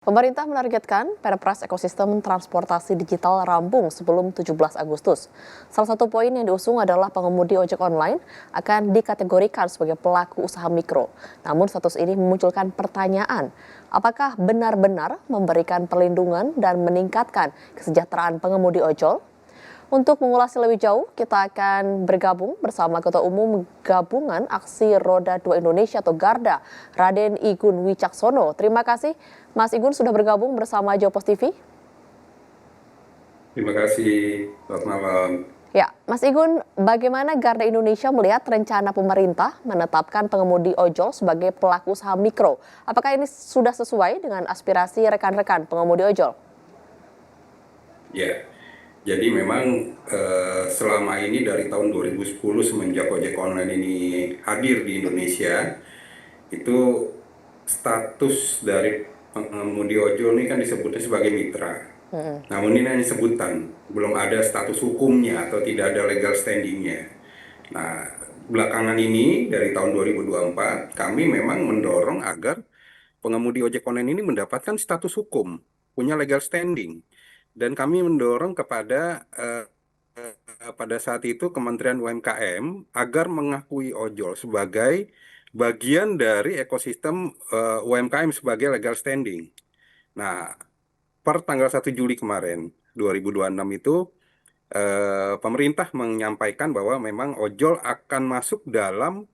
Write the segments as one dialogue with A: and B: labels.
A: Pemerintah menargetkan Perpres Ekosistem Transportasi Digital rampung sebelum 17 Agustus. Salah satu poin yang diusung adalah pengemudi ojek online akan dikategorikan sebagai pelaku usaha mikro. Namun status ini memunculkan pertanyaan, apakah benar-benar memberikan perlindungan dan meningkatkan kesejahteraan pengemudi ojol? Untuk mengulasnya lebih jauh, kita akan bergabung bersama Ketua Umum Gabungan Aksi Roda 2 Indonesia atau Garda, Raden Igun Wicaksono. Terima kasih Mas Igun sudah bergabung bersama Jopos TV.
B: Terima kasih, selamat malam.
A: Ya, Mas Igun, bagaimana Garda Indonesia melihat rencana pemerintah menetapkan pengemudi ojol sebagai pelaku usaha mikro? Apakah ini sudah sesuai dengan aspirasi rekan-rekan pengemudi ojol?
B: Ya, jadi memang selama ini dari tahun 2010 semenjak ojek online ini hadir di Indonesia, itu status dari pengemudi ojol ini kan disebutnya sebagai mitra. Namun ini hanya sebutan, belum ada status hukumnya atau tidak ada legal standingnya. Nah, belakangan ini dari tahun 2024 kami memang mendorong agar pengemudi ojek online ini mendapatkan status hukum, punya legal standing. Dan kami mendorong kepada pada saat itu Kementerian UMKM agar mengakui ojol sebagai bagian dari ekosistem UMKM sebagai legal standing. Nah, per tanggal 1 Juli kemarin 2026 itu pemerintah menyampaikan bahwa memang ojol akan masuk dalam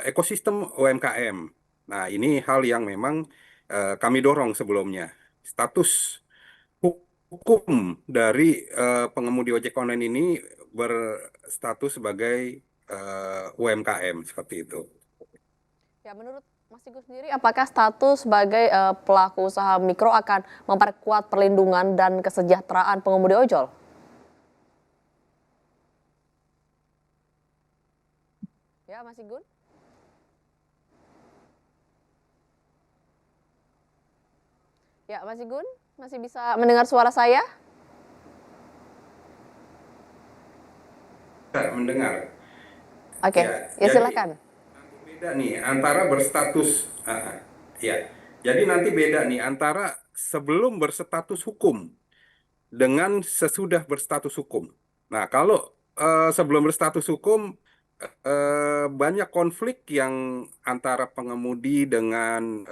B: ekosistem UMKM. Nah, ini hal yang memang kami dorong sebelumnya. Status hukum dari pengemudi ojek online ini berstatus sebagai UMKM seperti itu.
A: Ya, menurut Mas Igun sendiri, apakah status sebagai pelaku usaha mikro akan memperkuat perlindungan dan kesejahteraan pengemudi ojol? Ya, Mas Igun? Ya, Mas Igun, masih bisa mendengar suara saya?
B: Bisa mendengar.
A: Oke,
B: Ya,
A: ya
B: jadi
A: silakan.
B: nanti beda nih antara berstatus ya. Jadi nanti beda nih antara sebelum berstatus hukum dengan sesudah berstatus hukum. Nah, kalau sebelum berstatus hukum banyak konflik yang antara pengemudi dengan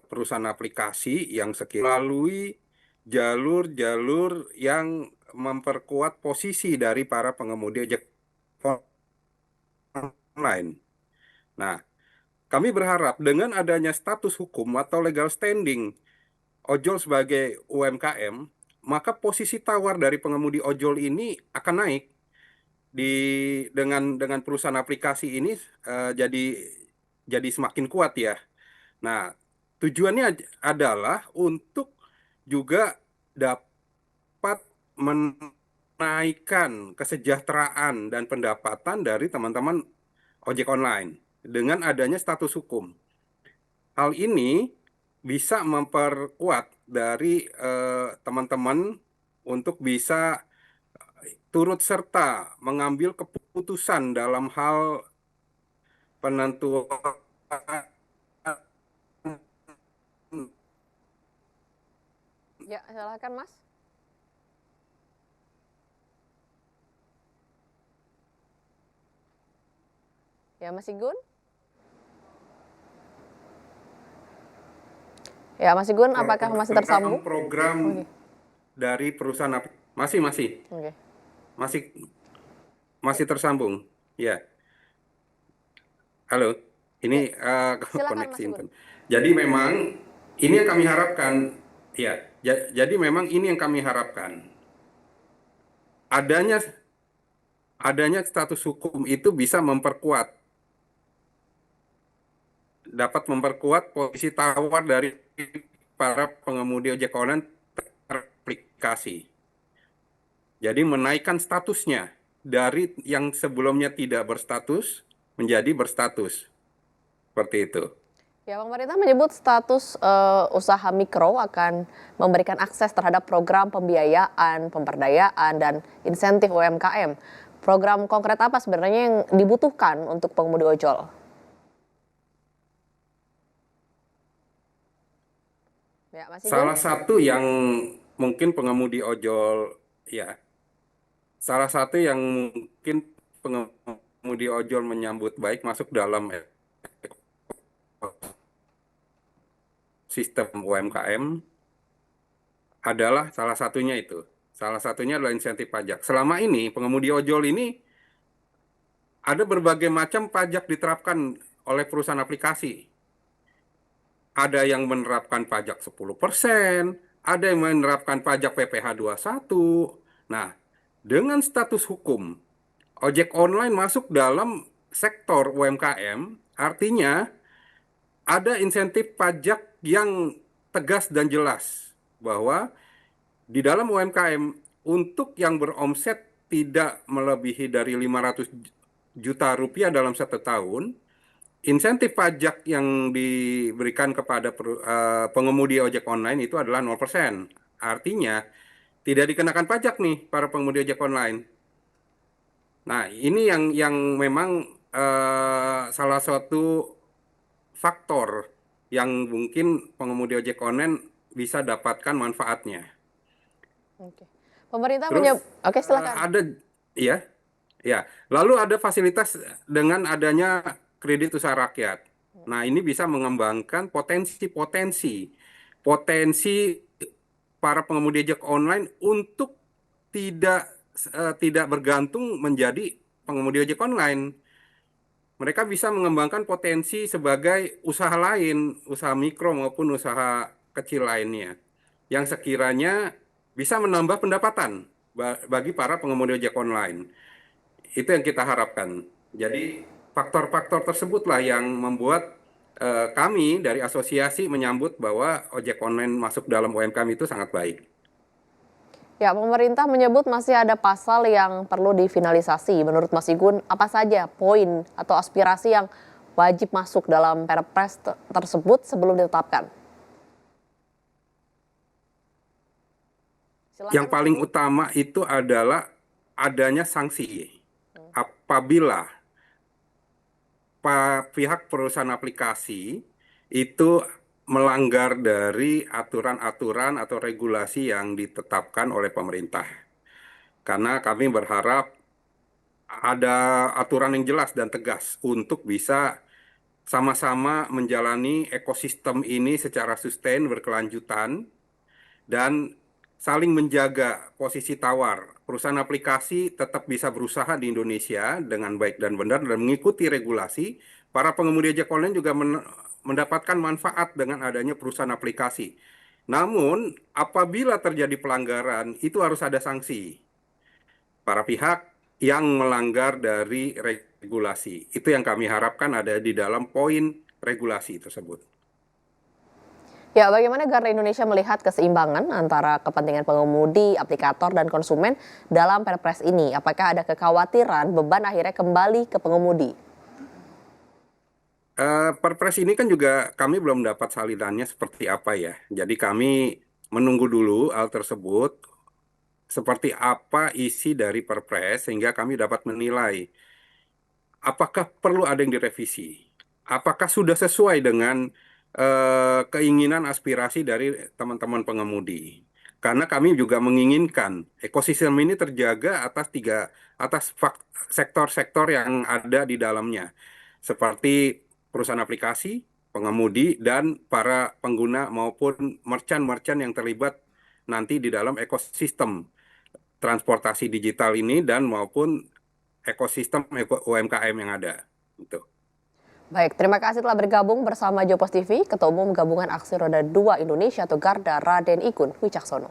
B: perusahaan aplikasi yang melalui jalur-jalur yang memperkuat posisi dari para pengemudi ojek online. Nah, kami berharap dengan adanya status hukum atau legal standing ojol sebagai UMKM, maka posisi tawar dari pengemudi ojol ini akan naik di dengan perusahaan aplikasi ini jadi semakin kuat ya. Nah, tujuannya adalah untuk juga dapat menaikkan kesejahteraan dan pendapatan dari teman-teman ojek online dengan adanya status hukum. Hal ini bisa memperkuat dari teman-teman untuk bisa turut serta mengambil keputusan dalam hal penentuan
A: Ya, silakan Mas. Ya, Mas Igun. Ya, Mas Igun, apakah masih tersambung?
B: program
A: Oke,
B: dari perusahaan masih masih
A: oke.
B: masih masih tersambung. Ya, halo. Ini
A: Ya, silakan
B: koneksi
A: Mas Igun.
B: internet. Jadi memang ini yang kami harapkan. Ya, jadi memang ini yang kami harapkan. Adanya adanya status hukum itu bisa dapat memperkuat posisi tawar dari para pengemudi ojek online teraplikasi. Jadi menaikkan statusnya dari yang sebelumnya tidak berstatus menjadi berstatus. Seperti itu.
A: Ya, pemerintah menyebut status usaha mikro akan memberikan akses terhadap program pembiayaan, pemberdayaan, dan insentif UMKM. Program konkret apa sebenarnya yang dibutuhkan untuk pengemudi ojol? Ya, Mas Igun?
B: Salah satu yang mungkin pengemudi ojol, ya, salah satu yang mungkin pengemudi ojol menyambut baik masuk dalam sistem UMKM adalah salah satunya itu. Salah satunya adalah insentif pajak. Selama ini pengemudi ojol ini ada berbagai macam pajak diterapkan oleh perusahaan aplikasi. Ada yang menerapkan pajak 10%, ada yang menerapkan pajak PPh 21. Nah, dengan status hukum, ojek online masuk dalam sektor UMKM, artinya ada insentif pajak yang tegas dan jelas bahwa di dalam UMKM untuk yang beromset tidak melebihi dari 500 juta rupiah dalam 1 tahun, insentif pajak yang diberikan kepada pengemudi ojek online itu adalah 0%. Artinya tidak dikenakan pajak nih para pengemudi ojek online. Nah, ini yang memang salah satu faktor yang mungkin pengemudi ojek online bisa dapatkan manfaatnya.
A: Oke. Pemerintah
B: Terus
A: Oke, silakan.
B: ada ya, ya. Lalu ada fasilitas dengan adanya kredit usaha rakyat. Nah, ini bisa mengembangkan potensi para pengemudi ojek online untuk tidak tidak bergantung menjadi pengemudi ojek online. Mereka bisa mengembangkan potensi sebagai usaha lain, usaha mikro maupun usaha kecil lainnya, yang sekiranya bisa menambah pendapatan bagi para pengemudi ojek online. Itu yang kita harapkan. Jadi faktor-faktor tersebutlah yang membuat kami dari asosiasi menyambut bahwa ojek online masuk dalam UMKM itu sangat baik.
A: Ya, pemerintah menyebut masih ada pasal yang perlu difinalisasi. Menurut Mas Igun, apa saja poin atau aspirasi yang wajib masuk dalam Perpres tersebut sebelum ditetapkan?
B: Yang
A: Silakan Mas
B: paling
A: Igun.
B: utama itu adalah adanya sanksi apabila pihak perusahaan aplikasi itu melanggar dari aturan-aturan atau regulasi yang ditetapkan oleh pemerintah. Karena kami berharap ada aturan yang jelas dan tegas untuk bisa sama-sama menjalani ekosistem ini secara sustain, berkelanjutan, dan saling menjaga posisi tawar. Perusahaan aplikasi tetap bisa berusaha di Indonesia dengan baik dan benar dan mengikuti regulasi. Para pengemudi ojek online juga mendapatkan manfaat dengan adanya perusahaan aplikasi. Namun, apabila terjadi pelanggaran, itu harus ada sanksi. Para pihak yang melanggar dari regulasi. Itu yang kami harapkan ada di dalam poin regulasi tersebut.
A: Ya, bagaimana Garda Indonesia melihat keseimbangan antara kepentingan pengemudi, aplikator, dan konsumen dalam Perpres ini? Apakah ada kekhawatiran beban akhirnya kembali ke pengemudi?
B: Perpres ini kan juga kami belum dapat salinannya seperti apa ya. Jadi kami menunggu dulu hal tersebut, seperti apa isi dari Perpres, sehingga kami dapat menilai apakah perlu ada yang direvisi. Apakah sudah sesuai dengan keinginan aspirasi dari teman-teman pengemudi. Karena kami juga menginginkan ekosistem ini terjaga atas sektor-sektor yang ada di dalamnya, seperti perusahaan aplikasi, pengemudi, dan para pengguna maupun merchant-merchant yang terlibat nanti di dalam ekosistem transportasi digital ini dan maupun ekosistem UMKM yang ada. Gitu.
A: Baik, terima kasih telah bergabung bersama Jopos TV, Ketua Umum Gabungan Aksi Roda 2 Indonesia atau Garda, Raden Igun Wicaksono.